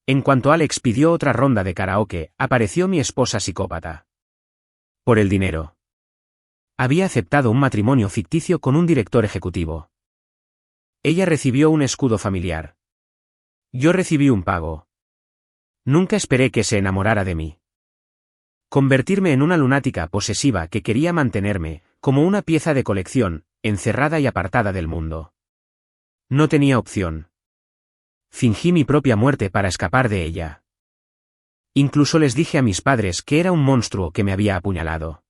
En cuanto Alex pidió otra ronda de karaoke, apareció mi esposa psicópata. Por el dinero. Había aceptado un matrimonio ficticio con un director ejecutivo. Ella recibió un escudo familiar. Yo recibí un pago. Nunca esperé que se enamorara de mí. Convertirme en una lunática posesiva que quería mantenerme, como una pieza de colección, encerrada y apartada del mundo. No tenía opción. Fingí mi propia muerte para escapar de ella. Incluso les dije a mis padres que era un monstruo que me había apuñalado.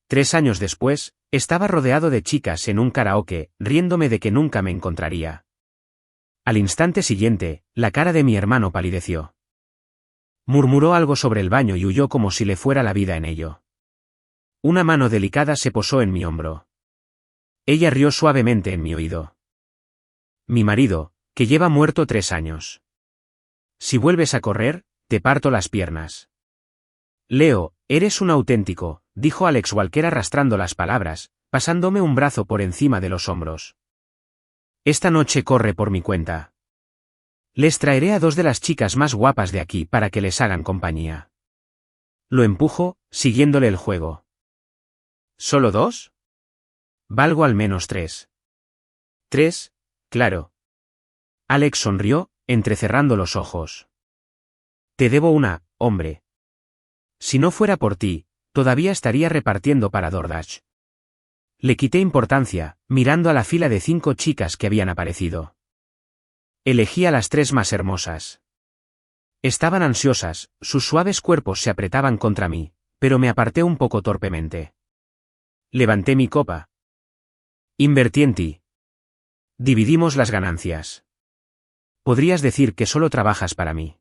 3 años después, estaba rodeado de chicas en un karaoke, riéndome de que nunca me encontraría. Al instante siguiente, la cara de mi hermano palideció. Murmuró algo sobre el baño y huyó como si le fuera la vida en ello. Una mano delicada se posó en mi hombro. Ella rió suavemente en mi oído. Mi marido, que lleva muerto 3 años. Si vuelves a correr, te parto las piernas. Leo, eres un auténtico, dijo Alex Walker arrastrando las palabras, pasándome un brazo por encima de los hombros. Esta noche corre por mi cuenta. Les traeré a 2 de las chicas más guapas de aquí para que les hagan compañía. Lo empujo, siguiéndole el juego. ¿Solo 2? Valgo al menos 3. 3, claro. Alex sonrió, entrecerrando los ojos. Te debo una, hombre. Si no fuera por ti, todavía estaría repartiendo para DoorDash. Le quité importancia, mirando a la fila de 5 chicas que habían aparecido. Elegí a las 3 más hermosas. Estaban ansiosas, sus suaves cuerpos se apretaban contra mí, pero me aparté un poco torpemente. Levanté mi copa. Invertí en ti. Dividimos las ganancias. Podrías decir que solo trabajas para mí.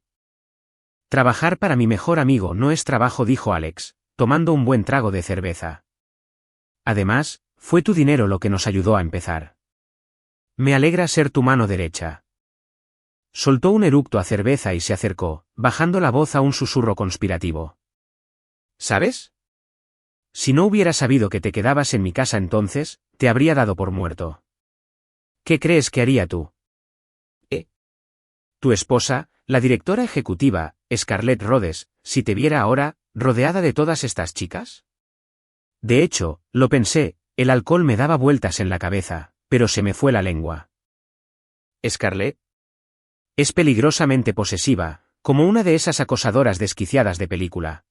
Trabajar para mi mejor amigo no es trabajo, dijo Alex, tomando un buen trago de cerveza. Además, fue tu dinero lo que nos ayudó a empezar. Me alegra ser tu mano derecha. Soltó un eructo a cerveza y se acercó, bajando la voz a un susurro conspirativo. ¿Sabes? Si no hubiera sabido que te quedabas en mi casa entonces, te habría dado por muerto. ¿Qué crees que haría tú? Tu esposa, la directora ejecutiva, Scarlett Rhodes, si te viera ahora, rodeada de todas estas chicas? De hecho, lo pensé, el alcohol me daba vueltas en la cabeza, pero se me fue la lengua. ¿Scarlett? Es peligrosamente posesiva, como una de esas acosadoras desquiciadas de película.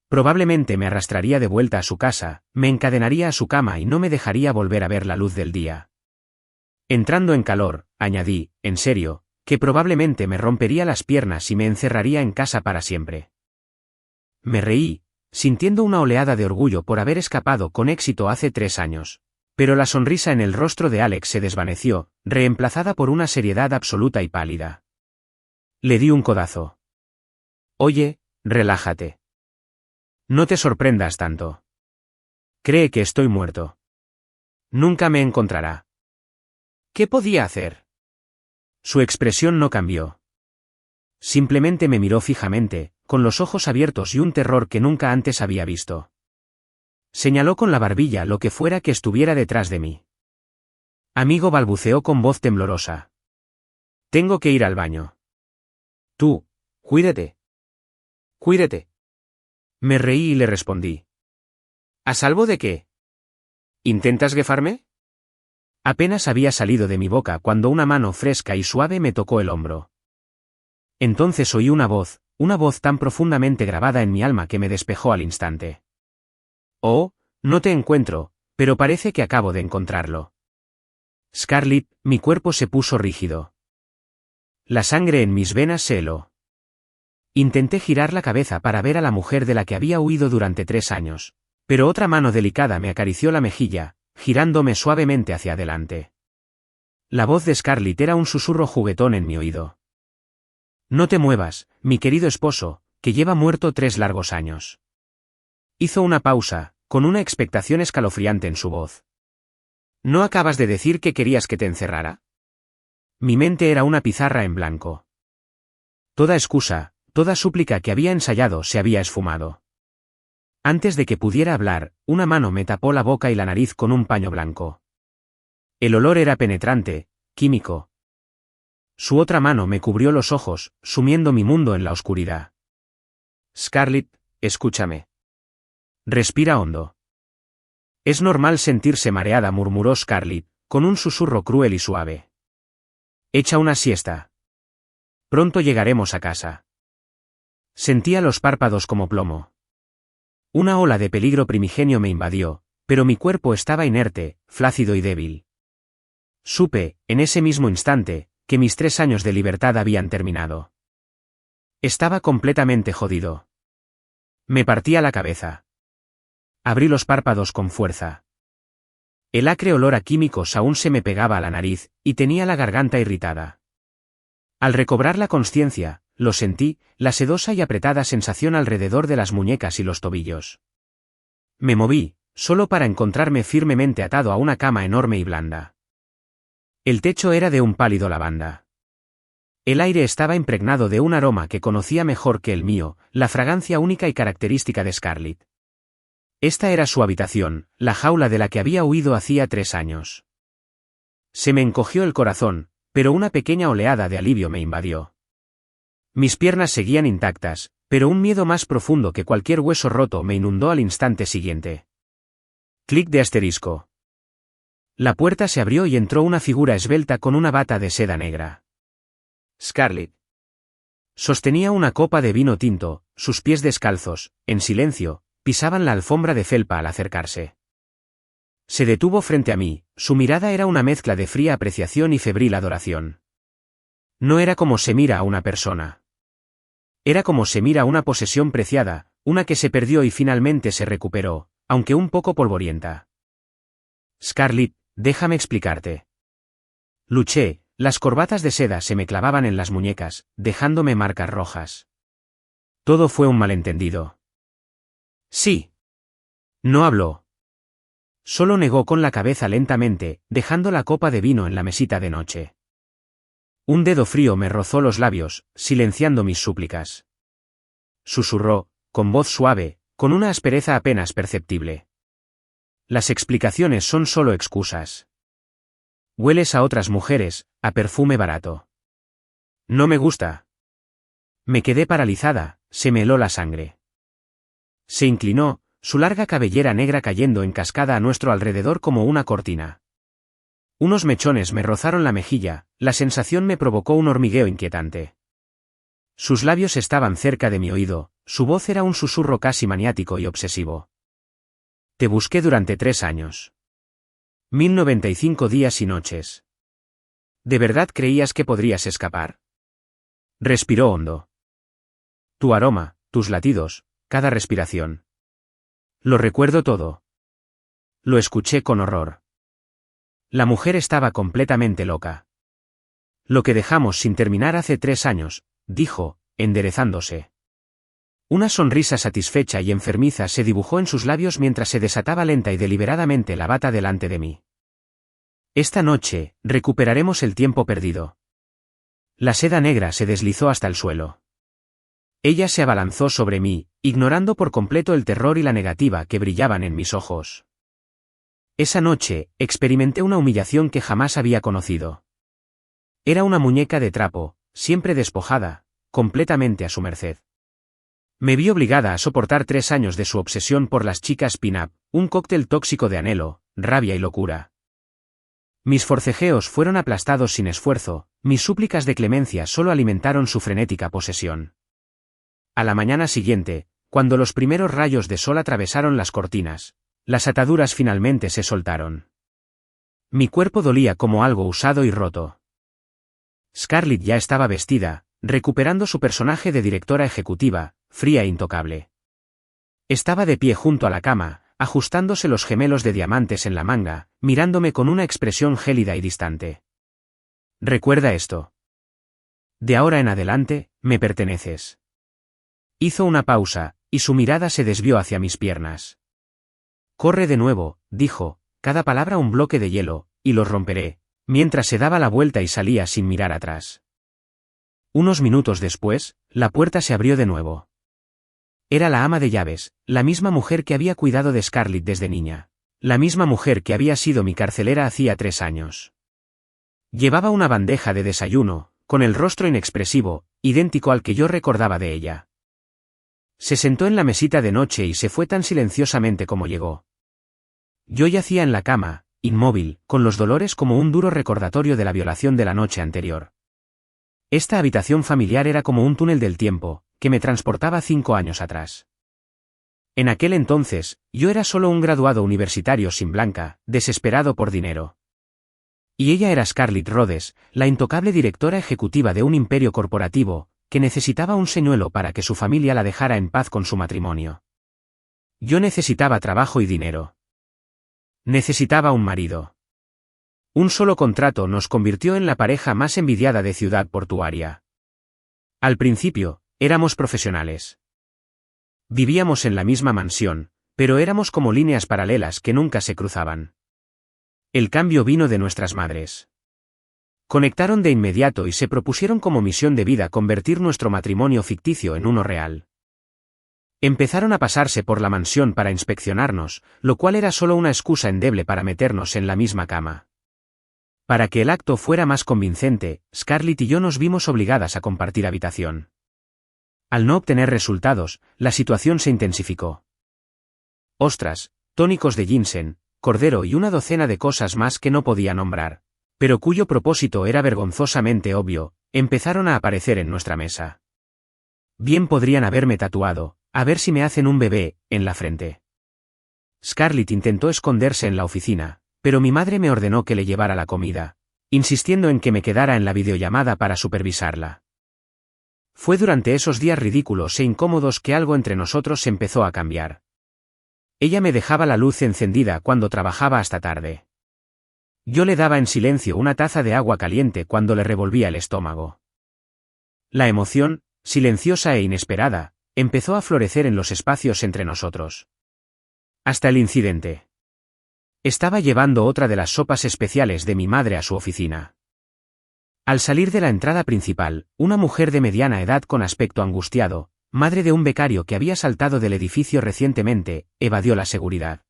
Probablemente me arrastraría de vuelta a su casa, me encadenaría a su cama y no me dejaría volver a ver la luz del día. Entrando en calor, añadí, en serio, que probablemente me rompería las piernas y me encerraría en casa para siempre. Me reí, sintiendo una oleada de orgullo por haber escapado con éxito hace 3 años. Pero la sonrisa en el rostro de Alex se desvaneció, reemplazada por una seriedad absoluta y pálida. Le di un codazo. Oye, relájate. No te sorprendas tanto. Cree que estoy muerto. Nunca me encontrará. ¿Qué podía hacer? Su expresión no cambió. Simplemente me miró fijamente, con los ojos abiertos y un terror que nunca antes había visto. Señaló con la barbilla lo que fuera que estuviera detrás de mí. Amigo, balbuceó con voz temblorosa. Tengo que ir al baño. Tú, cuídate. Cuídate. Me reí y le respondí. ¿A salvo de qué? ¿Intentas guefarme? Apenas había salido de mi boca cuando una mano fresca y suave me tocó el hombro. Entonces oí una voz tan profundamente grabada en mi alma que me despejó al instante. Oh, no te encuentro, pero parece que acabo de encontrarlo. Scarlett, mi cuerpo se puso rígido. La sangre en mis venas se heló. Intenté girar la cabeza para ver a la mujer de la que había huido durante 3 años, pero otra mano delicada me acarició la mejilla, girándome suavemente hacia adelante. La voz de Scarlett era un susurro juguetón en mi oído. No te muevas, mi querido esposo, que lleva muerto 3 largos años. Hizo una pausa, con una expectación escalofriante en su voz. ¿No acabas de decir que querías que te encerrara? Mi mente era una pizarra en blanco. Toda excusa, toda súplica que había ensayado se había esfumado. Antes de que pudiera hablar, una mano me tapó la boca y la nariz con un paño blanco. El olor era penetrante, químico. Su otra mano me cubrió los ojos, sumiendo mi mundo en la oscuridad. Scarlett, escúchame. Respira hondo. Es normal sentirse mareada, murmuró Scarlett, con un susurro cruel y suave. Echa una siesta. Pronto llegaremos a casa. Sentía los párpados como plomo. Una ola de peligro primigenio me invadió, pero mi cuerpo estaba inerte, flácido y débil. Supe, en ese mismo instante, que mis 3 años de libertad habían terminado. Estaba completamente jodido. Me partía la cabeza. Abrí los párpados con fuerza. El acre olor a químicos aún se me pegaba a la nariz, y tenía la garganta irritada. Al recobrar la consciencia, lo sentí, la sedosa y apretada sensación alrededor de las muñecas y los tobillos. Me moví, solo para encontrarme firmemente atado a una cama enorme y blanda. El techo era de un pálido lavanda. El aire estaba impregnado de un aroma que conocía mejor que el mío, la fragancia única y característica de Scarlett. Esta era su habitación, la jaula de la que había huido hacía 3 años. Se me encogió el corazón, pero una pequeña oleada de alivio me invadió. Mis piernas seguían intactas, pero un miedo más profundo que cualquier hueso roto me inundó al instante siguiente. Clic de asterisco. La puerta se abrió y entró una figura esbelta con una bata de seda negra. Scarlett. Sostenía una copa de vino tinto, sus pies descalzos, en silencio, pisaban la alfombra de felpa al acercarse. Se detuvo frente a mí, su mirada era una mezcla de fría apreciación y febril adoración. No era como se mira a una persona. Era como se mira a una posesión preciada, una que se perdió y finalmente se recuperó, aunque un poco polvorienta. Scarlett, déjame explicarte. Luché, las corbatas de seda se me clavaban en las muñecas, dejándome marcas rojas. Todo fue un malentendido. Sí. No habló. Solo negó con la cabeza lentamente, dejando la copa de vino en la mesita de noche. Un dedo frío me rozó los labios, silenciando mis súplicas. Susurró, con voz suave, con una aspereza apenas perceptible. Las explicaciones son solo excusas. Hueles a otras mujeres, a perfume barato. No me gusta. Me quedé paralizada, se me heló la sangre. Se inclinó, su larga cabellera negra cayendo en cascada a nuestro alrededor como una cortina. Unos mechones me rozaron la mejilla, la sensación me provocó un hormigueo inquietante. Sus labios estaban cerca de mi oído, su voz era un susurro casi maniático y obsesivo. Te busqué durante 3 años. 1095 días y noches. ¿De verdad creías que podrías escapar? Respiró hondo. Tu aroma, tus latidos, cada respiración. Lo recuerdo todo. Lo escuché con horror. La mujer estaba completamente loca. Lo que dejamos sin terminar hace 3 años, dijo, enderezándose. Una sonrisa satisfecha y enfermiza se dibujó en sus labios mientras se desataba lenta y deliberadamente la bata delante de mí. Esta noche, recuperaremos el tiempo perdido. La seda negra se deslizó hasta el suelo. Ella se abalanzó sobre mí, ignorando por completo el terror y la negativa que brillaban en mis ojos. Esa noche, experimenté una humillación que jamás había conocido. Era una muñeca de trapo, siempre despojada, completamente a su merced. Me vi obligada a soportar 3 años de su obsesión por las chicas pin-up, un cóctel tóxico de anhelo, rabia y locura. Mis forcejeos fueron aplastados sin esfuerzo, mis súplicas de clemencia solo alimentaron su frenética posesión. A la mañana siguiente, cuando los primeros rayos de sol atravesaron las cortinas, las ataduras finalmente se soltaron. Mi cuerpo dolía como algo usado y roto. Scarlett ya estaba vestida, recuperando su personaje de directora ejecutiva, fría e intocable. Estaba de pie junto a la cama, ajustándose los gemelos de diamantes en la manga, mirándome con una expresión gélida y distante. Recuerda esto. De ahora en adelante, me perteneces. Hizo una pausa, y su mirada se desvió hacia mis piernas. Corre de nuevo, dijo, cada palabra un bloque de hielo, y los romperé, mientras se daba la vuelta y salía sin mirar atrás. Unos minutos después, la puerta se abrió de nuevo. Era la ama de llaves, la misma mujer que había cuidado de Scarlett desde niña. La misma mujer que había sido mi carcelera hacía 3 años. Llevaba una bandeja de desayuno, con el rostro inexpresivo, idéntico al que yo recordaba de ella. Se sentó en la mesita de noche y se fue tan silenciosamente como llegó. Yo yacía en la cama, inmóvil, con los dolores como un duro recordatorio de la violación de la noche anterior. Esta habitación familiar era como un túnel del tiempo, que me transportaba 5 años atrás. En aquel entonces, yo era solo un graduado universitario sin Blanca, desesperado por dinero. Y ella era Scarlett Rhodes, la intocable directora ejecutiva de un imperio corporativo, que necesitaba un señuelo para que su familia la dejara en paz con su matrimonio. Yo necesitaba trabajo y dinero. Necesitaba un marido. Un solo contrato nos convirtió en la pareja más envidiada de Ciudad Portuaria. Al principio, éramos profesionales. Vivíamos en la misma mansión, pero éramos como líneas paralelas que nunca se cruzaban. El cambio vino de nuestras madres. Conectaron de inmediato y se propusieron como misión de vida convertir nuestro matrimonio ficticio en uno real. Empezaron a pasarse por la mansión para inspeccionarnos, lo cual era solo una excusa endeble para meternos en la misma cama. Para que el acto fuera más convincente, Scarlett y yo nos vimos obligadas a compartir habitación. Al no obtener resultados, la situación se intensificó. Ostras, tónicos de ginseng, cordero y una docena de cosas más que no podía nombrar, pero cuyo propósito era vergonzosamente obvio, empezaron a aparecer en nuestra mesa. Bien podrían haberme tatuado, a ver si me hacen un bebé, en la frente. Scarlett intentó esconderse en la oficina, pero mi madre me ordenó que le llevara la comida, insistiendo en que me quedara en la videollamada para supervisarla. Fue durante esos días ridículos e incómodos que algo entre nosotros empezó a cambiar. Ella me dejaba la luz encendida cuando trabajaba hasta tarde. Yo le daba en silencio una taza de agua caliente cuando le revolvía el estómago. La emoción, silenciosa e inesperada, empezó a florecer en los espacios entre nosotros. Hasta el incidente. Estaba llevando otra de las sopas especiales de mi madre a su oficina. Al salir de la entrada principal, una mujer de mediana edad con aspecto angustiado, madre de un becario que había saltado del edificio recientemente, evadió la seguridad.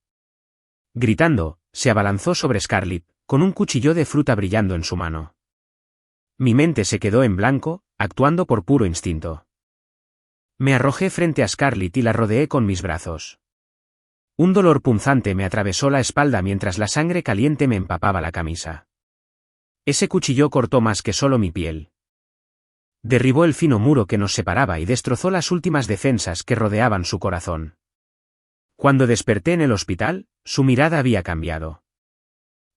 Gritando, se abalanzó sobre Scarlett, con un cuchillo de fruta brillando en su mano. Mi mente se quedó en blanco, actuando por puro instinto. Me arrojé frente a Scarlett y la rodeé con mis brazos. Un dolor punzante me atravesó la espalda mientras la sangre caliente me empapaba la camisa. Ese cuchillo cortó más que solo mi piel. Derribó el fino muro que nos separaba y destrozó las últimas defensas que rodeaban su corazón. Cuando desperté en el hospital, su mirada había cambiado.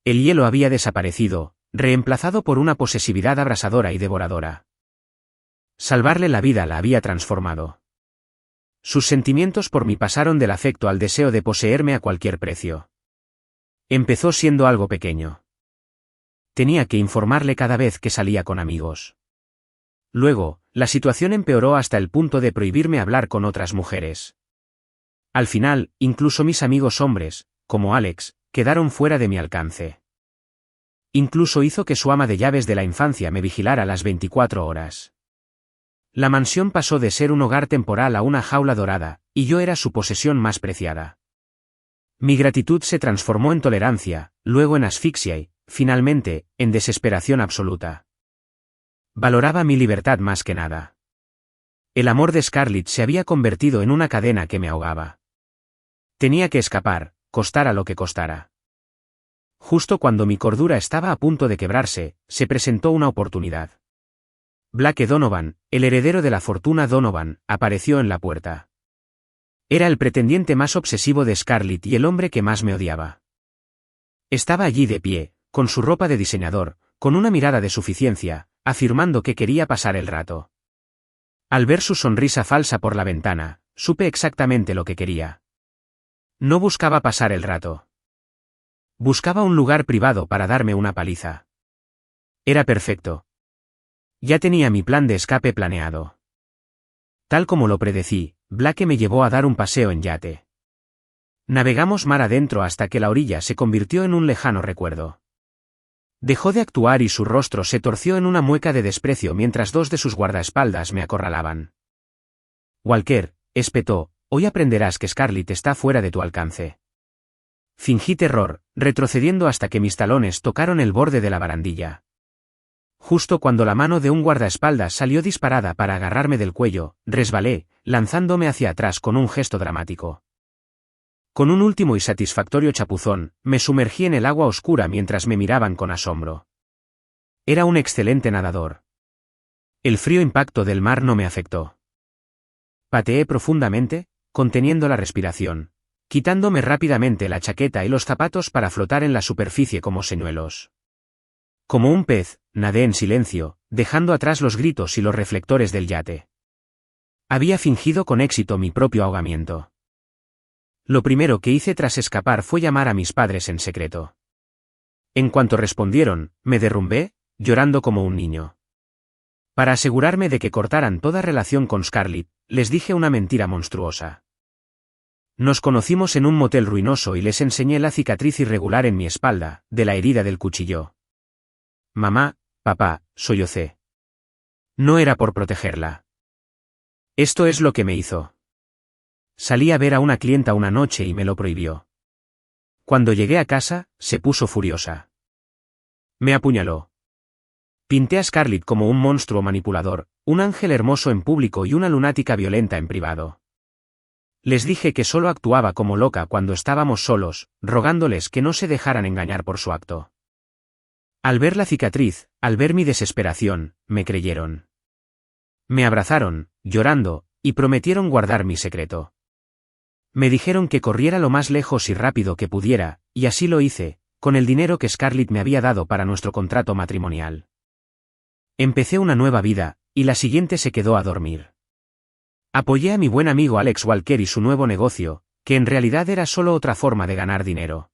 El hielo había desaparecido, reemplazado por una posesividad abrasadora y devoradora. Salvarle la vida la había transformado. Sus sentimientos por mí pasaron del afecto al deseo de poseerme a cualquier precio. Empezó siendo algo pequeño. Tenía que informarle cada vez que salía con amigos. Luego, la situación empeoró hasta el punto de prohibirme hablar con otras mujeres. Al final, incluso mis amigos hombres, como Alex, quedaron fuera de mi alcance. Incluso hizo que su ama de llaves de la infancia me vigilara las 24 horas. La mansión pasó de ser un hogar temporal a una jaula dorada, y yo era su posesión más preciada. Mi gratitud se transformó en tolerancia, luego en asfixia y, finalmente, en desesperación absoluta. Valoraba mi libertad más que nada. El amor de Scarlett se había convertido en una cadena que me ahogaba. Tenía que escapar, costara lo que costara. Justo cuando mi cordura estaba a punto de quebrarse, se presentó una oportunidad. Blake Donovan, el heredero de la fortuna Donovan, apareció en la puerta. Era el pretendiente más obsesivo de Scarlett y el hombre que más me odiaba. Estaba allí de pie, con su ropa de diseñador, con una mirada de suficiencia, afirmando que quería pasar el rato. Al ver su sonrisa falsa por la ventana, supe exactamente lo que quería. No buscaba pasar el rato. Buscaba un lugar privado para darme una paliza. Era perfecto. Ya tenía mi plan de escape planeado. Tal como lo predecí, Blake me llevó a dar un paseo en yate. Navegamos mar adentro hasta que la orilla se convirtió en un lejano recuerdo. Dejó de actuar y su rostro se torció en una mueca de desprecio mientras dos de sus guardaespaldas me acorralaban. Walker, espetó, hoy aprenderás que Scarlett está fuera de tu alcance. Fingí terror, retrocediendo hasta que mis talones tocaron el borde de la barandilla. Justo cuando la mano de un guardaespaldas salió disparada para agarrarme del cuello, resbalé, lanzándome hacia atrás con un gesto dramático. Con un último y satisfactorio chapuzón, me sumergí en el agua oscura mientras me miraban con asombro. Era un excelente nadador. El frío impacto del mar no me afectó. Pateé profundamente, conteniendo la respiración, quitándome rápidamente la chaqueta y los zapatos para flotar en la superficie como señuelos. Como un pez, nadé en silencio, dejando atrás los gritos y los reflectores del yate. Había fingido con éxito mi propio ahogamiento. Lo primero que hice tras escapar fue llamar a mis padres en secreto. En cuanto respondieron, me derrumbé, llorando como un niño. Para asegurarme de que cortaran toda relación con Scarlett, les dije una mentira monstruosa. Nos conocimos en un motel ruinoso y les enseñé la cicatriz irregular en mi espalda, de la herida del cuchillo. Mamá, papá, sollocé. No era por protegerla. Esto es lo que me hizo. Salí a ver a una clienta una noche y me lo prohibió. Cuando llegué a casa, se puso furiosa. Me apuñaló. Pinté a Scarlett como un monstruo manipulador, un ángel hermoso en público y una lunática violenta en privado. Les dije que solo actuaba como loca cuando estábamos solos, rogándoles que no se dejaran engañar por su acto. Al ver la cicatriz, al ver mi desesperación, me creyeron. Me abrazaron, llorando, y prometieron guardar mi secreto. Me dijeron que corriera lo más lejos y rápido que pudiera, y así lo hice, con el dinero que Scarlett me había dado para nuestro contrato matrimonial. Empecé una nueva vida, y la siguiente se quedó a dormir. Apoyé a mi buen amigo Alex Walker y su nuevo negocio, que en realidad era solo otra forma de ganar dinero.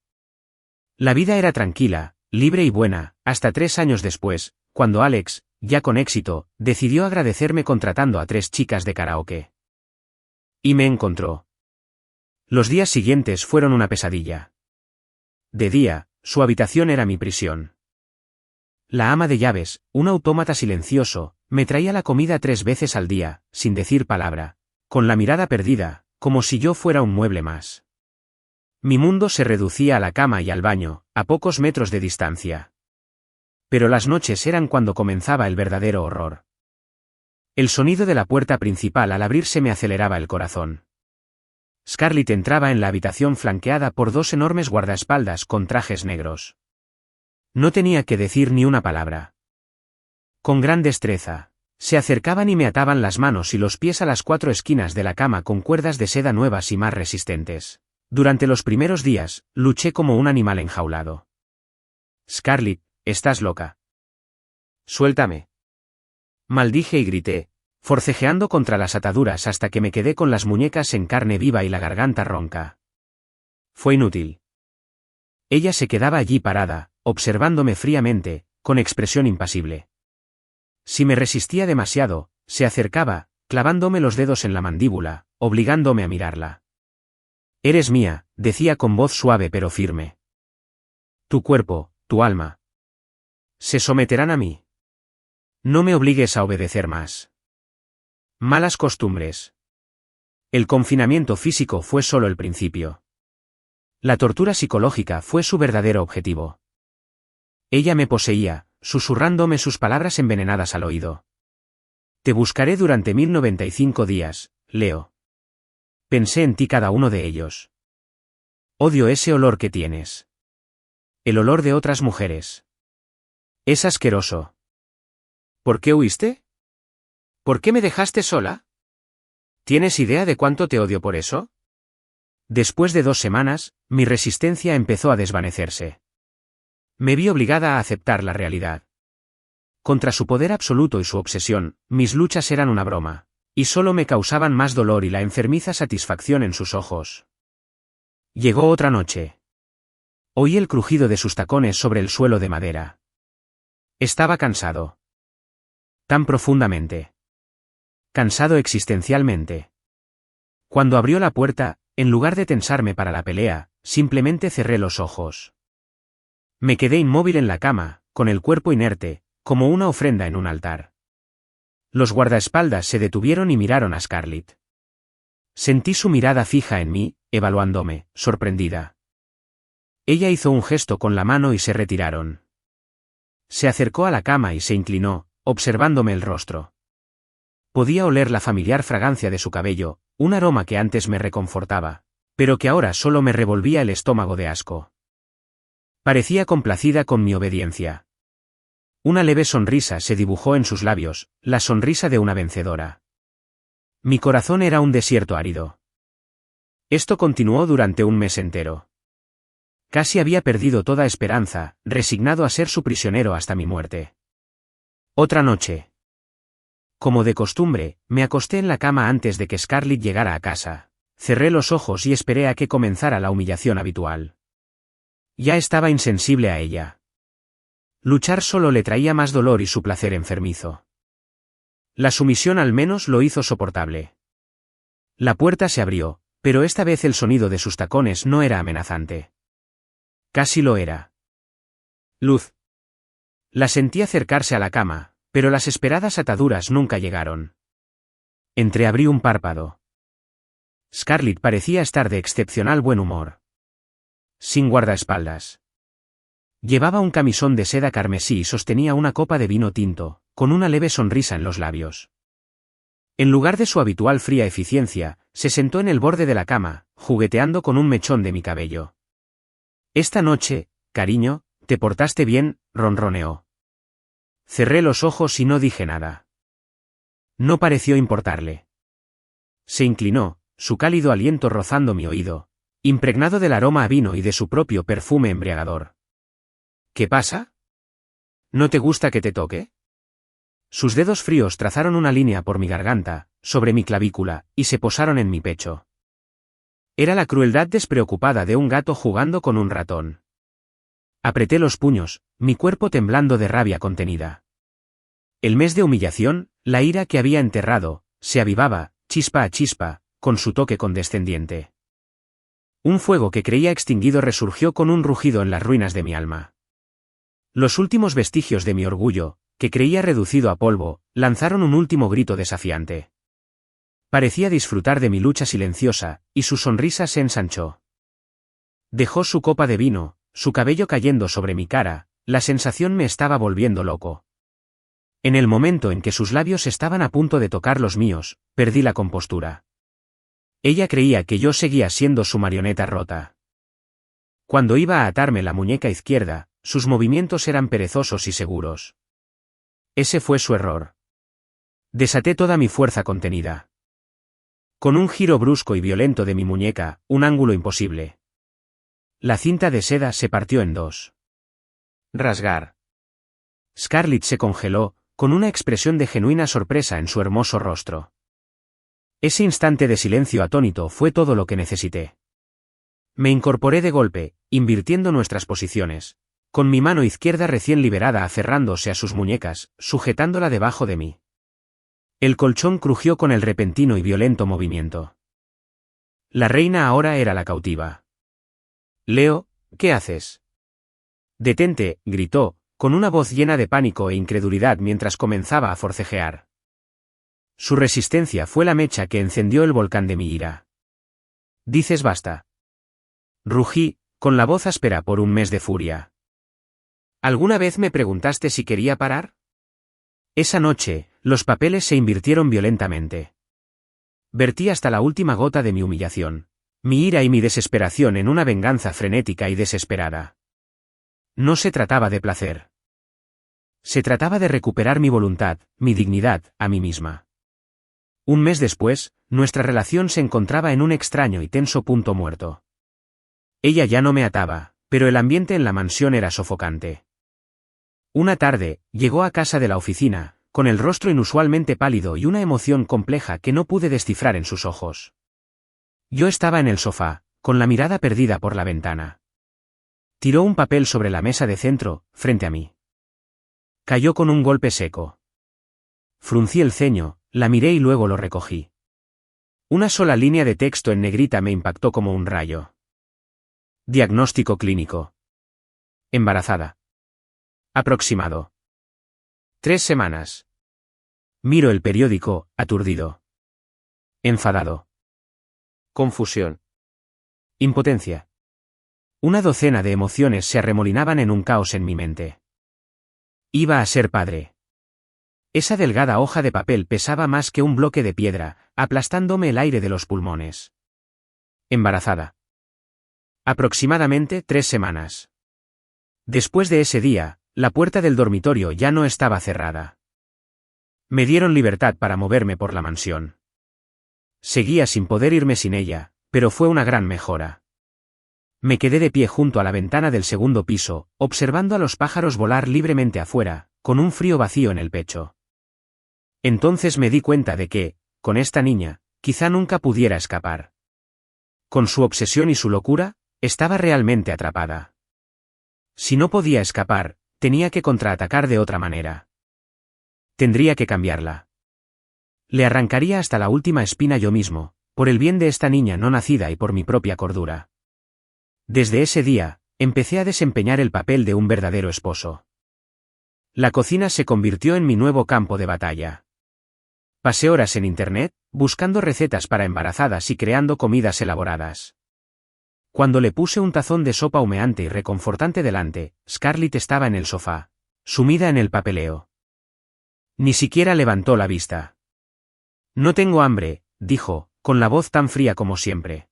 La vida era tranquila, libre y buena, hasta 3 años después, cuando Alex, ya con éxito, decidió agradecerme contratando a 3 chicas de karaoke. Y me encontró. Los días siguientes fueron una pesadilla. De día, su habitación era mi prisión. La ama de llaves, un autómata silencioso, me traía la comida 3 veces al día, sin decir palabra, con la mirada perdida, como si yo fuera un mueble más. Mi mundo se reducía a la cama y al baño, a pocos metros de distancia. Pero las noches eran cuando comenzaba el verdadero horror. El sonido de la puerta principal al abrirse me aceleraba el corazón. Scarlett entraba en la habitación flanqueada por 2 enormes guardaespaldas con trajes negros. No tenía que decir ni una palabra. Con gran destreza, se acercaban y me ataban las manos y los pies a las 4 esquinas de la cama con cuerdas de seda nuevas y más resistentes. Durante los primeros días, luché como un animal enjaulado. Scarlett, estás loca. Suéltame. Maldije y grité, forcejeando contra las ataduras hasta que me quedé con las muñecas en carne viva y la garganta ronca. Fue inútil. Ella se quedaba allí parada, observándome fríamente, con expresión impasible. Si me resistía demasiado, se acercaba, clavándome los dedos en la mandíbula, obligándome a mirarla. Eres mía, decía con voz suave pero firme. Tu cuerpo, tu alma. Se someterán a mí. No me obligues a obedecer más. Malas costumbres. El confinamiento físico fue solo el principio. La tortura psicológica fue su verdadero objetivo. Ella me poseía, susurrándome sus palabras envenenadas al oído. Te buscaré durante 1095 días, Leo. Pensé en ti cada uno de ellos. Odio ese olor que tienes. El olor de otras mujeres. Es asqueroso. ¿Por qué huiste? ¿Por qué me dejaste sola? ¿Tienes idea de cuánto te odio por eso? Después de 2 semanas, mi resistencia empezó a desvanecerse. Me vi obligada a aceptar la realidad. Contra su poder absoluto y su obsesión, mis luchas eran una broma, y solo me causaban más dolor y la enfermiza satisfacción en sus ojos. Llegó otra noche. Oí el crujido de sus tacones sobre el suelo de madera. Estaba cansado. Tan profundamente. Cansado existencialmente. Cuando abrió la puerta, en lugar de tensarme para la pelea, simplemente cerré los ojos. Me quedé inmóvil en la cama, con el cuerpo inerte, como una ofrenda en un altar. Los guardaespaldas se detuvieron y miraron a Scarlett. Sentí su mirada fija en mí, evaluándome, sorprendida. Ella hizo un gesto con la mano y se retiraron. Se acercó a la cama y se inclinó, observándome el rostro. Podía oler la familiar fragancia de su cabello, un aroma que antes me reconfortaba, pero que ahora solo me revolvía el estómago de asco. Parecía complacida con mi obediencia. Una leve sonrisa se dibujó en sus labios, la sonrisa de una vencedora. Mi corazón era un desierto árido. Esto continuó durante un mes entero. Casi había perdido toda esperanza, resignado a ser su prisionero hasta mi muerte. Otra noche. Como de costumbre, me acosté en la cama antes de que Scarlett llegara a casa. Cerré los ojos y esperé a que comenzara la humillación habitual. Ya estaba insensible a ella. Luchar solo le traía más dolor y su placer enfermizo. La sumisión al menos lo hizo soportable. La puerta se abrió, pero esta vez el sonido de sus tacones no era amenazante. Casi lo era. Luz. La sentí acercarse a la cama, pero las esperadas ataduras nunca llegaron. Entreabrí un párpado. Scarlett parecía estar de excepcional buen humor. Sin guardaespaldas. Llevaba un camisón de seda carmesí y sostenía una copa de vino tinto, con una leve sonrisa en los labios. En lugar de su habitual fría eficiencia, se sentó en el borde de la cama, jugueteando con un mechón de mi cabello. Esta noche, cariño, ¿te portaste bien?, ronroneó. Cerré los ojos y no dije nada. No pareció importarle. Se inclinó, su cálido aliento rozando mi oído, impregnado del aroma a vino y de su propio perfume embriagador. ¿Qué pasa? ¿No te gusta que te toque? Sus dedos fríos trazaron una línea por mi garganta, sobre mi clavícula, y se posaron en mi pecho. Era la crueldad despreocupada de un gato jugando con un ratón. Apreté los puños, mi cuerpo temblando de rabia contenida. El mes de humillación, la ira que había enterrado, se avivaba, chispa a chispa, con su toque condescendiente. Un fuego que creía extinguido resurgió con un rugido en las ruinas de mi alma. Los últimos vestigios de mi orgullo, que creía reducido a polvo, lanzaron un último grito desafiante. Parecía disfrutar de mi lucha silenciosa, y su sonrisa se ensanchó. Dejó su copa de vino, su cabello cayendo sobre mi cara, la sensación me estaba volviendo loco. En el momento en que sus labios estaban a punto de tocar los míos, perdí la compostura. Ella creía que yo seguía siendo su marioneta rota. Cuando iba a atarme la muñeca izquierda, sus movimientos eran perezosos y seguros. Ese fue su error. Desaté toda mi fuerza contenida. Con un giro brusco y violento de mi muñeca, un ángulo imposible. La cinta de seda se partió en dos. Rasgar. Scarlett se congeló, con una expresión de genuina sorpresa en su hermoso rostro. Ese instante de silencio atónito fue todo lo que necesité. Me incorporé de golpe, invirtiendo nuestras posiciones, con mi mano izquierda recién liberada aferrándose a sus muñecas, sujetándola debajo de mí. El colchón crujió con el repentino y violento movimiento. La reina ahora era la cautiva. Leo, ¿qué haces? Detente, gritó, con una voz llena de pánico e incredulidad mientras comenzaba a forcejear. Su resistencia fue la mecha que encendió el volcán de mi ira. Dices basta. Rugí, con la voz áspera por un mes de furia. ¿Alguna vez me preguntaste si quería parar? Esa noche, los papeles se invirtieron violentamente. Vertí hasta la última gota de mi humillación, mi ira y mi desesperación en una venganza frenética y desesperada. No se trataba de placer. Se trataba de recuperar mi voluntad, mi dignidad, a mí misma. Un mes después, nuestra relación se encontraba en un extraño y tenso punto muerto. Ella ya no me ataba, pero el ambiente en la mansión era sofocante. Una tarde, llegó a casa de la oficina, con el rostro inusualmente pálido y una emoción compleja que no pude descifrar en sus ojos. Yo estaba en el sofá, con la mirada perdida por la ventana. Tiró un papel sobre la mesa de centro, frente a mí. Cayó con un golpe seco. Fruncí el ceño, la miré y luego lo recogí. Una sola línea de texto en negrita me impactó como un rayo. Diagnóstico clínico. Embarazada. Aproximado. 3 semanas. Miro el periódico, aturdido. Enfadado. Confusión. Impotencia. Una docena de emociones se arremolinaban en un caos en mi mente. Iba a ser padre. Esa delgada hoja de papel pesaba más que un bloque de piedra, aplastándome el aire de los pulmones. Embarazada. Aproximadamente 3 semanas. Después de ese día, la puerta del dormitorio ya no estaba cerrada. Me dieron libertad para moverme por la mansión. Seguía sin poder irme sin ella, pero fue una gran mejora. Me quedé de pie junto a la ventana del segundo piso, observando a los pájaros volar libremente afuera, con un frío vacío en el pecho. Entonces me di cuenta de que, con esta niña, quizá nunca pudiera escapar. Con su obsesión y su locura, estaba realmente atrapada. Si no podía escapar, tenía que contraatacar de otra manera. Tendría que cambiarla. Le arrancaría hasta la última espina yo mismo, por el bien de esta niña no nacida y por mi propia cordura. Desde ese día, empecé a desempeñar el papel de un verdadero esposo. La cocina se convirtió en mi nuevo campo de batalla. Pasé horas en internet, buscando recetas para embarazadas y creando comidas elaboradas. Cuando le puse un tazón de sopa humeante y reconfortante delante, Scarlett estaba en el sofá, sumida en el papeleo. Ni siquiera levantó la vista. No tengo hambre, dijo, con la voz tan fría como siempre.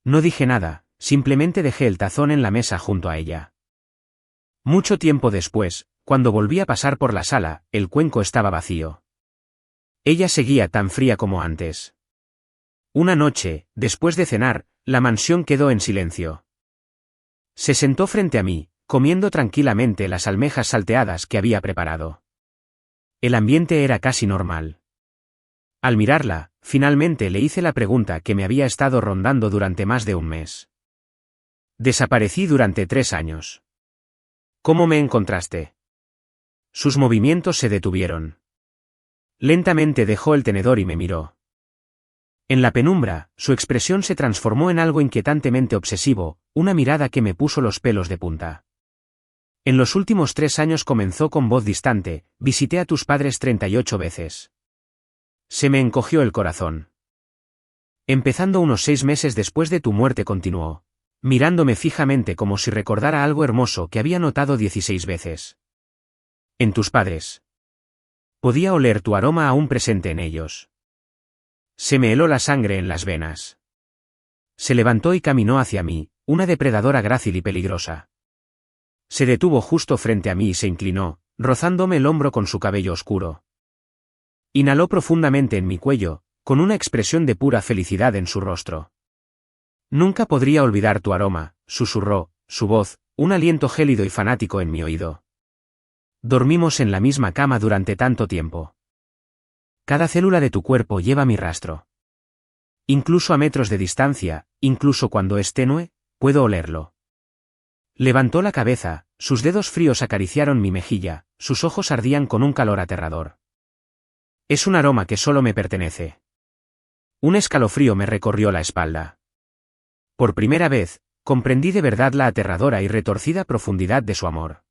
No dije nada, simplemente dejé el tazón en la mesa junto a ella. Mucho tiempo después, cuando volví a pasar por la sala, el cuenco estaba vacío. Ella seguía tan fría como antes. Una noche, después de cenar, la mansión quedó en silencio. Se sentó frente a mí, comiendo tranquilamente las almejas salteadas que había preparado. El ambiente era casi normal. Al mirarla, finalmente le hice la pregunta que me había estado rondando durante más de un mes. Desaparecí durante 3 años. ¿Cómo me encontraste? Sus movimientos se detuvieron. Lentamente dejó el tenedor y me miró. En la penumbra, su expresión se transformó en algo inquietantemente obsesivo, una mirada que me puso los pelos de punta. En los últimos 3 años, comenzó con voz distante, visité a tus padres 38 veces. Se me encogió el corazón. Empezando unos 6 meses después de tu muerte, continuó, mirándome fijamente como si recordara algo hermoso que había notado 16 veces. En tus padres. Podía oler tu aroma aún presente en ellos. Se me heló la sangre en las venas. Se levantó y caminó hacia mí, una depredadora grácil y peligrosa. Se detuvo justo frente a mí y se inclinó, rozándome el hombro con su cabello oscuro. Inhaló profundamente en mi cuello, con una expresión de pura felicidad en su rostro. Nunca podría olvidar tu aroma, susurró, su voz, un aliento gélido y fanático en mi oído. Dormimos en la misma cama durante tanto tiempo. Cada célula de tu cuerpo lleva mi rastro. Incluso a metros de distancia, incluso cuando es tenue, puedo olerlo. Levantó la cabeza, sus dedos fríos acariciaron mi mejilla, sus ojos ardían con un calor aterrador. Es un aroma que solo me pertenece. Un escalofrío me recorrió la espalda. Por primera vez, comprendí de verdad la aterradora y retorcida profundidad de su amor.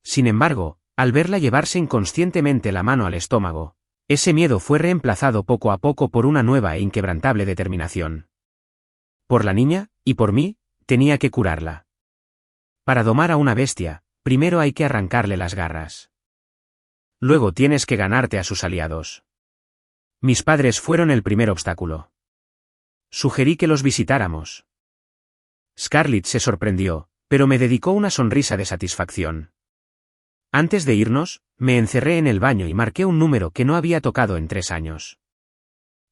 Sin embargo, al verla llevarse inconscientemente la mano al estómago, ese miedo fue reemplazado poco a poco por una nueva e inquebrantable determinación. Por la niña, y por mí, tenía que curarla. Para domar a una bestia, primero hay que arrancarle las garras. Luego tienes que ganarte a sus aliados. Mis padres fueron el primer obstáculo. Sugerí que los visitáramos. Scarlett se sorprendió, pero me dedicó una sonrisa de satisfacción. Antes de irnos, me encerré en el baño y marqué un número que no había tocado en 3 años.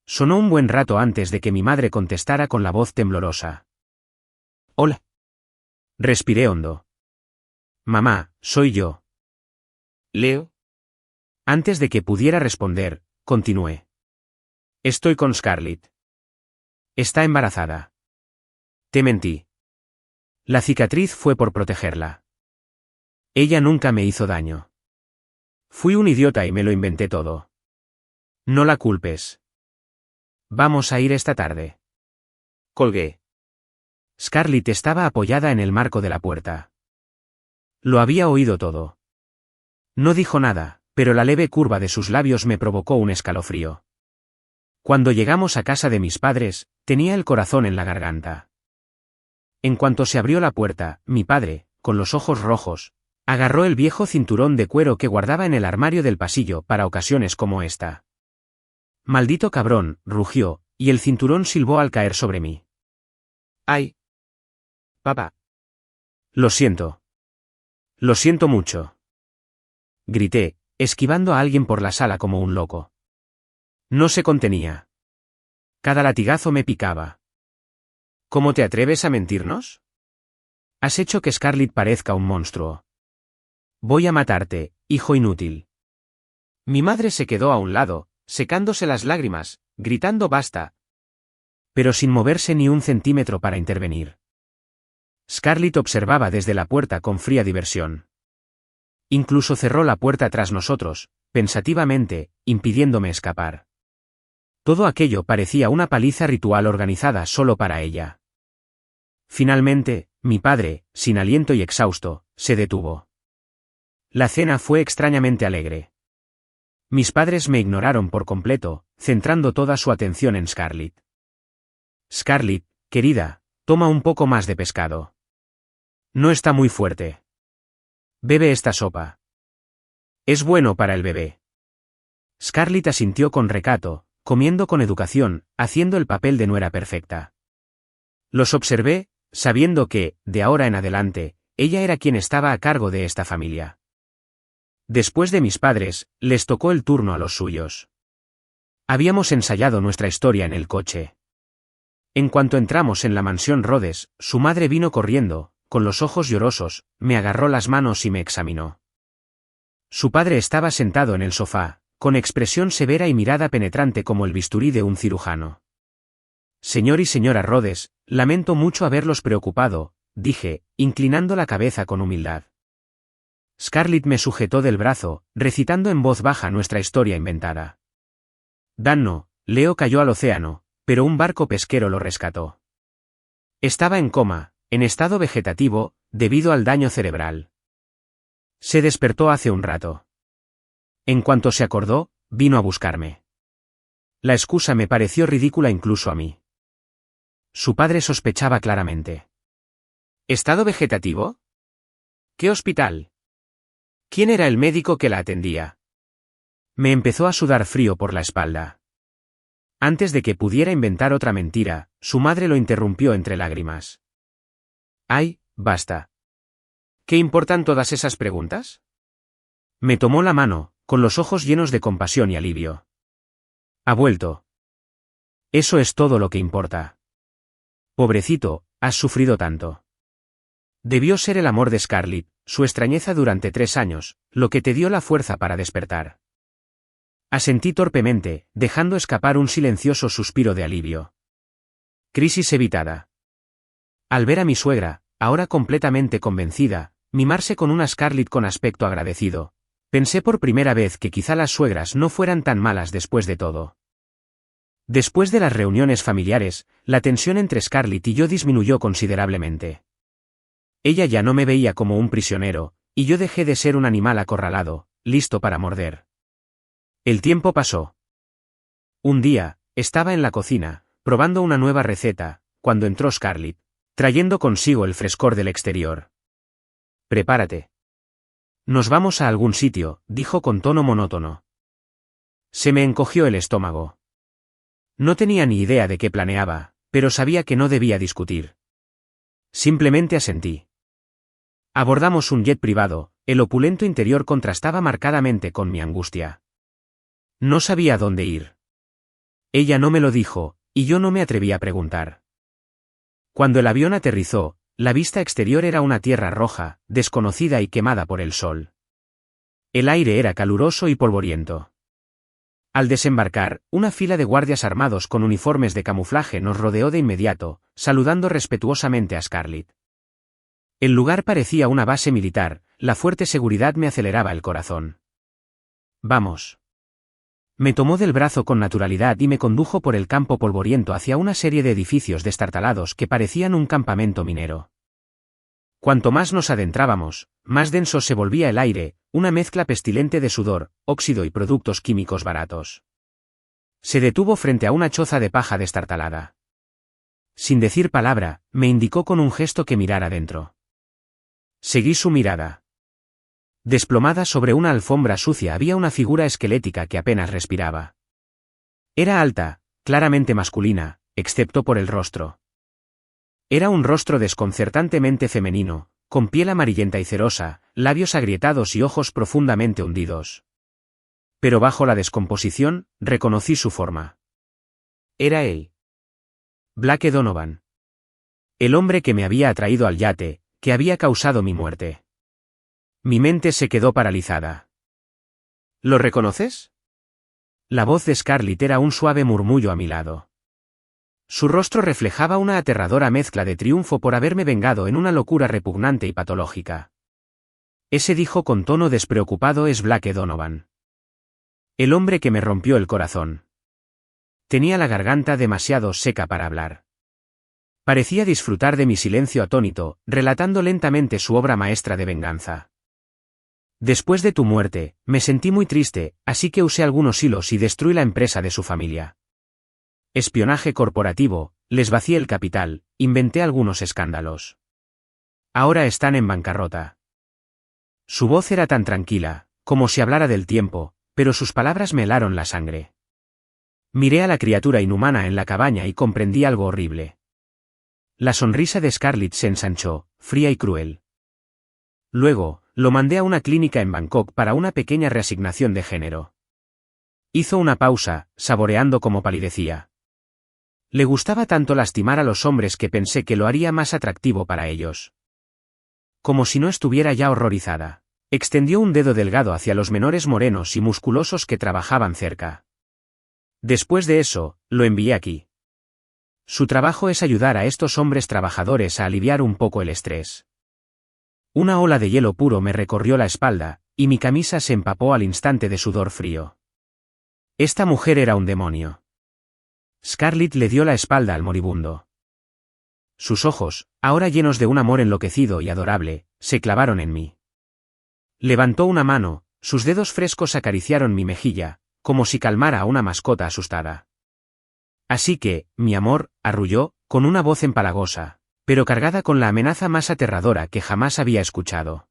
Sonó un buen rato antes de que mi madre contestara con la voz temblorosa. Hola. Respiré hondo. Mamá, soy yo. ¿Leo? Antes de que pudiera responder, continué. Estoy con Scarlett. Está embarazada. Te mentí. La cicatriz fue por protegerla. Ella nunca me hizo daño. Fui un idiota y me lo inventé todo. No la culpes. Vamos a ir esta tarde. Colgué. Scarlett estaba apoyada en el marco de la puerta. Lo había oído todo. No dijo nada, pero la leve curva de sus labios me provocó un escalofrío. Cuando llegamos a casa de mis padres, tenía el corazón en la garganta. En cuanto se abrió la puerta, mi padre, con los ojos rojos, Agarró el viejo cinturón de cuero que guardaba en el armario del pasillo para ocasiones como esta. «Maldito cabrón», rugió, y el cinturón silbó al caer sobre mí. «¡Ay! Papá». «Lo siento. Lo siento mucho», grité, esquivando a alguien por la sala como un loco. No se contenía. Cada latigazo me picaba. «¿Cómo te atreves a mentirnos? Has hecho que Scarlett parezca un monstruo. Voy a matarte, hijo inútil». Mi madre se quedó a un lado, secándose las lágrimas, gritando basta, pero sin moverse ni un centímetro para intervenir. Scarlett observaba desde la puerta con fría diversión. Incluso cerró la puerta tras nosotros, pensativamente, impidiéndome escapar. Todo aquello parecía una paliza ritual organizada solo para ella. Finalmente, mi padre, sin aliento y exhausto, se detuvo. La cena fue extrañamente alegre. Mis padres me ignoraron por completo, centrando toda su atención en Scarlett. «Scarlett, querida, toma un poco más de pescado. No está muy fuerte. Bebe esta sopa. Es bueno para el bebé». Scarlett asintió con recato, comiendo con educación, haciendo el papel de nuera perfecta. Los observé, sabiendo que, de ahora en adelante, ella era quien estaba a cargo de esta familia. Después de mis padres, les tocó el turno a los suyos. Habíamos ensayado nuestra historia en el coche. En cuanto entramos en la mansión Rhodes, su madre vino corriendo, con los ojos llorosos, me agarró las manos y me examinó. Su padre estaba sentado en el sofá, con expresión severa y mirada penetrante como el bisturí de un cirujano. «Señor y señora Rhodes, lamento mucho haberlos preocupado», dije, inclinando la cabeza con humildad. Scarlett me sujetó del brazo, recitando en voz baja nuestra historia inventada. «Danno, Leo cayó al océano, pero un barco pesquero lo rescató. Estaba en coma, en estado vegetativo, debido al daño cerebral. Se despertó hace un rato. En cuanto se acordó, vino a buscarme. La excusa me pareció ridícula incluso a mí. Su padre sospechaba claramente. ¿Estado vegetativo? ¿Qué hospital? ¿Quién era el médico que la atendía? Me empezó a sudar frío por la espalda. Antes de que pudiera inventar otra mentira, su madre lo interrumpió entre lágrimas. «Ay, basta. ¿Qué importan todas esas preguntas?» Me tomó la mano, con los ojos llenos de compasión y alivio. «Ha vuelto. Eso es todo lo que importa. Pobrecito, has sufrido tanto. Debió ser el amor de Scarlett, su extrañeza durante 3 años, lo que te dio la fuerza para despertar». Asentí torpemente, dejando escapar un silencioso suspiro de alivio. Crisis evitada. Al ver a mi suegra, ahora completamente convencida, mimarse con una Scarlett con aspecto agradecido, pensé por primera vez que quizá las suegras no fueran tan malas después de todo. Después de las reuniones familiares, la tensión entre Scarlett y yo disminuyó considerablemente. Ella ya no me veía como un prisionero, y yo dejé de ser un animal acorralado, listo para morder. El tiempo pasó. Un día, estaba en la cocina, probando una nueva receta, cuando entró Scarlett, trayendo consigo el frescor del exterior. «Prepárate. Nos vamos a algún sitio», dijo con tono monótono. Se me encogió el estómago. No tenía ni idea de qué planeaba, pero sabía que no debía discutir. Simplemente asentí. Abordamos un jet privado, el opulento interior contrastaba marcadamente con mi angustia. No sabía dónde ir. Ella no me lo dijo, y yo no me atreví a preguntar. Cuando el avión aterrizó, la vista exterior era una tierra roja, desconocida y quemada por el sol. El aire era caluroso y polvoriento. Al desembarcar, una fila de guardias armados con uniformes de camuflaje nos rodeó de inmediato, saludando respetuosamente a Scarlett. El lugar parecía una base militar, la fuerte seguridad me aceleraba el corazón. «Vamos». Me tomó del brazo con naturalidad y me condujo por el campo polvoriento hacia una serie de edificios destartalados que parecían un campamento minero. Cuanto más nos adentrábamos, más denso se volvía el aire, una mezcla pestilente de sudor, óxido y productos químicos baratos. Se detuvo frente a una choza de paja destartalada. Sin decir palabra, me indicó con un gesto que mirara dentro. Seguí su mirada. Desplomada sobre una alfombra sucia había una figura esquelética que apenas respiraba. Era alta, claramente masculina, excepto por el rostro. Era un rostro desconcertantemente femenino, con piel amarillenta y cerosa, labios agrietados y ojos profundamente hundidos. Pero bajo la descomposición, reconocí su forma. Era él. Blake Donovan. El hombre que me había atraído al yate, que había causado mi muerte. Mi mente se quedó paralizada. ¿Lo reconoces? La voz de Scarlett era un suave murmullo a mi lado. Su rostro reflejaba una aterradora mezcla de triunfo por haberme vengado en una locura repugnante y patológica. Ese dijo con tono despreocupado es Blake Donovan. El hombre que me rompió el corazón. Tenía la garganta demasiado seca para hablar. Parecía disfrutar de mi silencio atónito, relatando lentamente su obra maestra de venganza. Después de tu muerte, me sentí muy triste, así que usé algunos hilos y destruí la empresa de su familia. Espionaje corporativo, les vacié el capital, inventé algunos escándalos. Ahora están en bancarrota. Su voz era tan tranquila, como si hablara del tiempo, pero sus palabras me helaron la sangre. Miré a la criatura inhumana en la cabaña y comprendí algo horrible. La sonrisa de Scarlett se ensanchó, fría y cruel. Luego, lo mandé a una clínica en Bangkok para una pequeña reasignación de género. Hizo una pausa, saboreando cómo palidecía. Le gustaba tanto lastimar a los hombres que pensé que lo haría más atractivo para ellos. Como si no estuviera ya horrorizada, extendió un dedo delgado hacia los menores morenos y musculosos que trabajaban cerca. Después de eso, lo envié aquí. Su trabajo es ayudar a estos hombres trabajadores a aliviar un poco el estrés. Una ola de hielo puro me recorrió la espalda, y mi camisa se empapó al instante de sudor frío. Esta mujer era un demonio. Scarlett le dio la espalda al moribundo. Sus ojos, ahora llenos de un amor enloquecido y adorable, se clavaron en mí. Levantó una mano, sus dedos frescos acariciaron mi mejilla, como si calmara a una mascota asustada. Así que, mi amor, arrulló, con una voz empalagosa, pero cargada con la amenaza más aterradora que jamás había escuchado.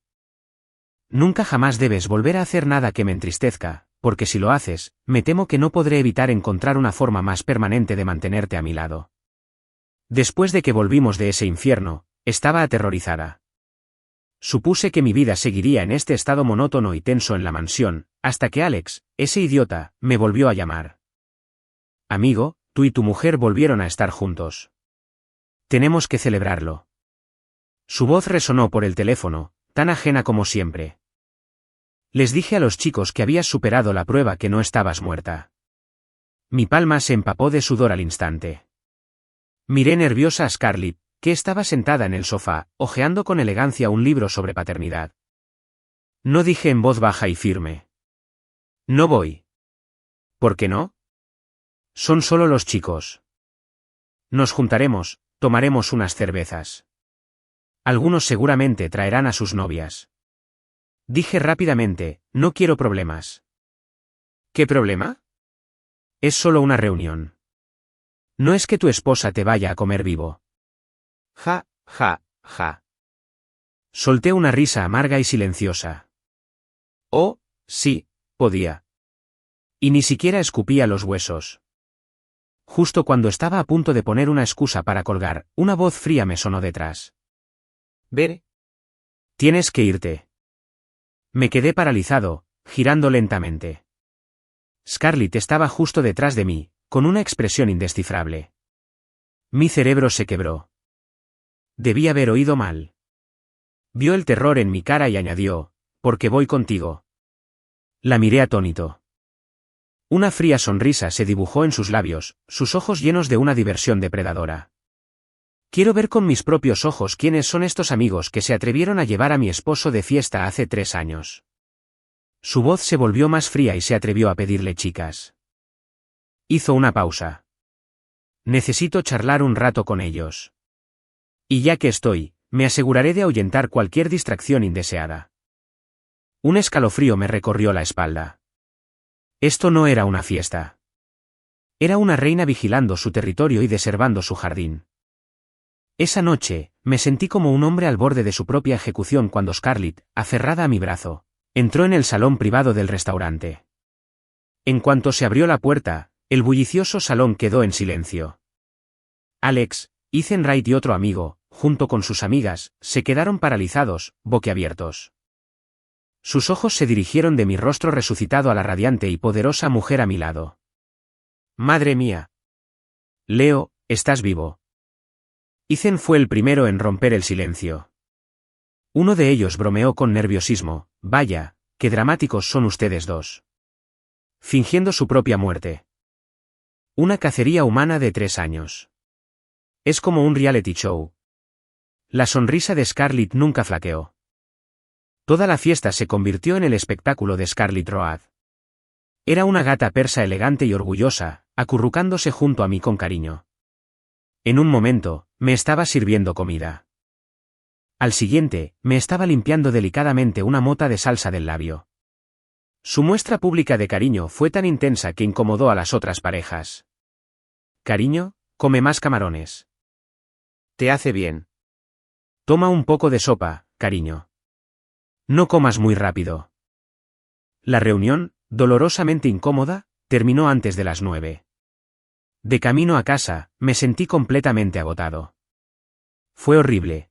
Nunca jamás debes volver a hacer nada que me entristezca, porque si lo haces, me temo que no podré evitar encontrar una forma más permanente de mantenerte a mi lado. Después de que volvimos de ese infierno, estaba aterrorizada. Supuse que mi vida seguiría en este estado monótono y tenso en la mansión, hasta que Alex, ese idiota, me volvió a llamar. Amigo, tú y tu mujer volvieron a estar juntos. Tenemos que celebrarlo. Su voz resonó por el teléfono, tan ajena como siempre. Les dije a los chicos que habías superado la prueba, que no estabas muerta. Mi palma se empapó de sudor al instante. Miré nerviosa a Scarlett, que estaba sentada en el sofá, hojeando con elegancia un libro sobre paternidad. No dije en voz baja y firme. No voy. ¿Por qué no? Son solo los chicos. Nos juntaremos, tomaremos unas cervezas. Algunos seguramente traerán a sus novias. Dije rápidamente, no quiero problemas. ¿Qué problema? Es solo una reunión. No es que tu esposa te vaya a comer vivo. Ja, ja, ja. Solté una risa amarga y silenciosa. Oh, sí, podía. Y ni siquiera escupía los huesos. Justo cuando estaba a punto de poner una excusa para colgar, una voz fría me sonó detrás. Ver. Tienes que irte. Me quedé paralizado, girando lentamente. Scarlett estaba justo detrás de mí, con una expresión indescifrable. Mi cerebro se quebró. Debí haber oído mal. Vio el terror en mi cara y añadió, porque voy contigo. La miré atónito. Una fría sonrisa se dibujó en sus labios, sus ojos llenos de una diversión depredadora. Quiero ver con mis propios ojos quiénes son estos amigos que se atrevieron a llevar a mi esposo de fiesta hace 3 años. Su voz se volvió más fría y se atrevió a pedirle chicas. Hizo una pausa. Necesito charlar un rato con ellos. Y ya que estoy, me aseguraré de ahuyentar cualquier distracción indeseada. Un escalofrío me recorrió la espalda. Esto no era una fiesta. Era una reina vigilando su territorio y deservando su jardín. Esa noche, me sentí como un hombre al borde de su propia ejecución cuando Scarlett, aferrada a mi brazo, Entró en el salón privado del restaurante. En cuanto se abrió la puerta, el bullicioso salón quedó en silencio. Alex, Ethan Wright y otro amigo, junto con sus amigas, se quedaron paralizados, boquiabiertos. Sus ojos se dirigieron de mi rostro resucitado a la radiante y poderosa mujer a mi lado. ¡Madre mía! Leo, estás vivo. Ethan fue el primero en romper el silencio. Uno de ellos bromeó con nerviosismo: vaya, qué dramáticos son ustedes dos. Fingiendo su propia muerte. Una cacería humana de 3 años. Es como un reality show. La sonrisa de Scarlett nunca flaqueó. Toda la fiesta se convirtió en el espectáculo de Scarlett Road. Era una gata persa elegante y orgullosa, acurrucándose junto a mí con cariño. En un momento, me estaba sirviendo comida. Al siguiente, me estaba limpiando delicadamente una mota de salsa del labio. Su muestra pública de cariño fue tan intensa que incomodó a las otras parejas. Cariño, come más camarones. Te hace bien. Toma un poco de sopa, cariño. No comas muy rápido. La reunión, dolorosamente incómoda, terminó antes de las 9. De camino a casa, me sentí completamente agotado. Fue horrible.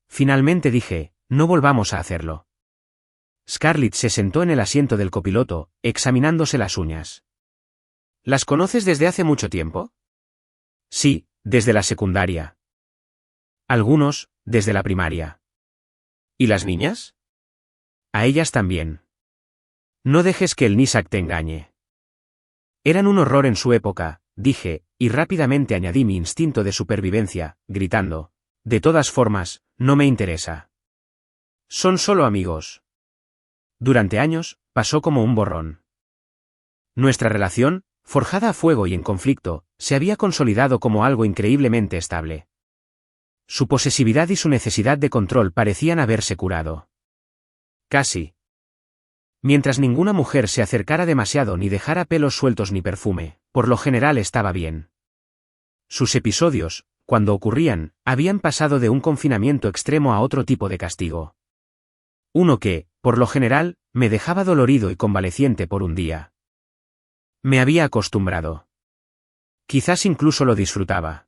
Finalmente dije, no volvamos a hacerlo. Scarlett se sentó en el asiento del copiloto, examinándose las uñas. ¿Las conoces desde hace mucho tiempo? Sí, desde la secundaria. Algunos, desde la primaria. ¿Y las niñas? A ellas también. No dejes que el Nisak te engañe. Eran un horror en su época, dije, y rápidamente añadí mi instinto de supervivencia, gritando: de todas formas, no me interesa. Son solo amigos. Durante años, pasó como un borrón. Nuestra relación, forjada a fuego y en conflicto, se había consolidado como algo increíblemente estable. Su posesividad y su necesidad de control parecían haberse curado. Casi. Mientras ninguna mujer se acercara demasiado ni dejara pelos sueltos ni perfume, por lo general estaba bien. Sus episodios, cuando ocurrían, habían pasado de un confinamiento extremo a otro tipo de castigo. Uno que, por lo general, me dejaba dolorido y convaleciente por un día. Me había acostumbrado. Quizás incluso lo disfrutaba.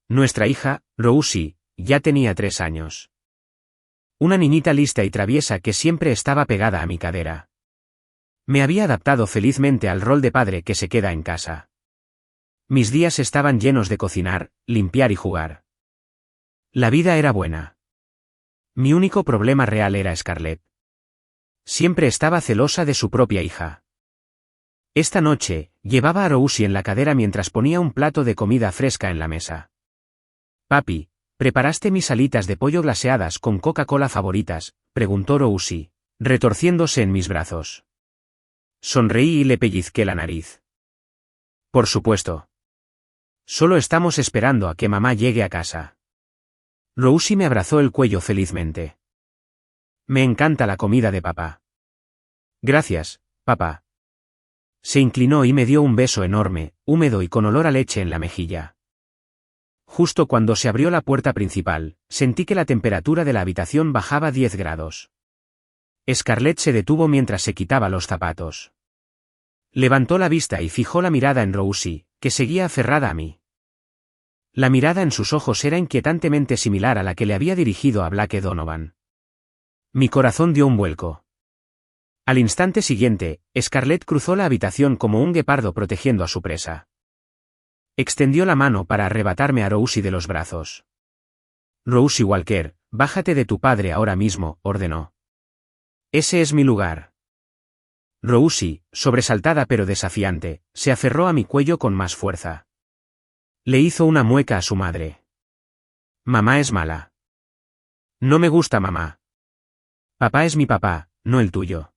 Nuestra hija, Rosie, ya tenía 3 años. Una niñita lista y traviesa que siempre estaba pegada a mi cadera. Me había adaptado felizmente al rol de padre que se queda en casa. Mis días estaban llenos de cocinar, limpiar y jugar. La vida era buena. Mi único problema real era Scarlett. Siempre estaba celosa de su propia hija. Esta noche, llevaba a Rosie en la cadera mientras ponía un plato de comida fresca en la mesa. Papi, ¿preparaste mis alitas de pollo glaseadas con Coca-Cola favoritas?, preguntó Rosie, retorciéndose en mis brazos. Sonreí y le pellizqué la nariz. Por supuesto. Solo estamos esperando a que mamá llegue a casa. Rosie me abrazó el cuello felizmente. Me encanta la comida de papá. Gracias, papá. Se inclinó y me dio un beso enorme, húmedo y con olor a leche en la mejilla. Justo cuando se abrió la puerta principal, sentí que la temperatura de la habitación bajaba 10 grados. Scarlett se detuvo mientras se quitaba los zapatos. Levantó la vista y fijó la mirada en Rosie, que seguía aferrada a mí. La mirada en sus ojos era inquietantemente similar a la que le había dirigido a Blake Donovan. Mi corazón dio un vuelco. Al instante siguiente, Scarlett cruzó la habitación como un guepardo protegiendo a su presa. Extendió la mano para arrebatarme a Rosie de los brazos. Rosie Walker, bájate de tu padre ahora mismo, ordenó. Ese es mi lugar. Rosie, sobresaltada pero desafiante, se aferró a mi cuello con más fuerza. Le hizo una mueca a su madre. Mamá es mala. No me gusta mamá. Papá es mi papá, no el tuyo.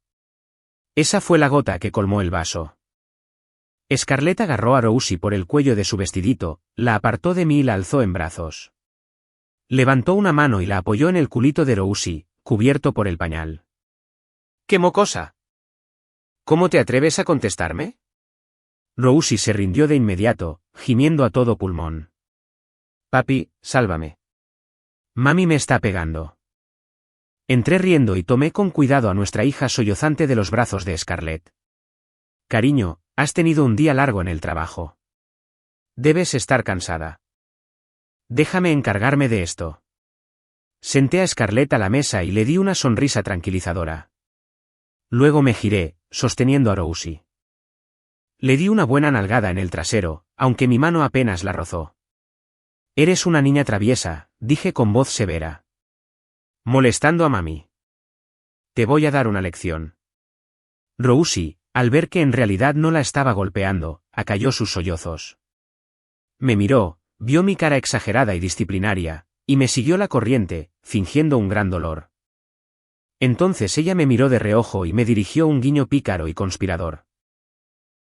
Esa fue la gota que colmó el vaso. Scarlett agarró a Rosie por el cuello de su vestidito, la apartó de mí y la alzó en brazos. Levantó una mano y la apoyó en el culito de Rosie, cubierto por el pañal. ¡Qué mocosa! ¿Cómo te atreves a contestarme? Rosie se rindió de inmediato, gimiendo a todo pulmón. Papi, sálvame. Mami me está pegando. Entré riendo y tomé con cuidado a nuestra hija sollozante de los brazos de Scarlett. Cariño, has tenido un día largo en el trabajo. Debes estar cansada. Déjame encargarme de esto. Senté a Scarlett a la mesa y le di una sonrisa tranquilizadora. Luego me giré, sosteniendo a Rosie. Le di una buena nalgada en el trasero, aunque mi mano apenas la rozó. Eres una niña traviesa, dije con voz severa. Molestando a mami. Te voy a dar una lección. Rosie, al ver que en realidad no la estaba golpeando, acalló sus sollozos. Me miró, vio mi cara exagerada y disciplinaria, y me siguió la corriente, fingiendo un gran dolor. Entonces ella me miró de reojo y me dirigió un guiño pícaro y conspirador.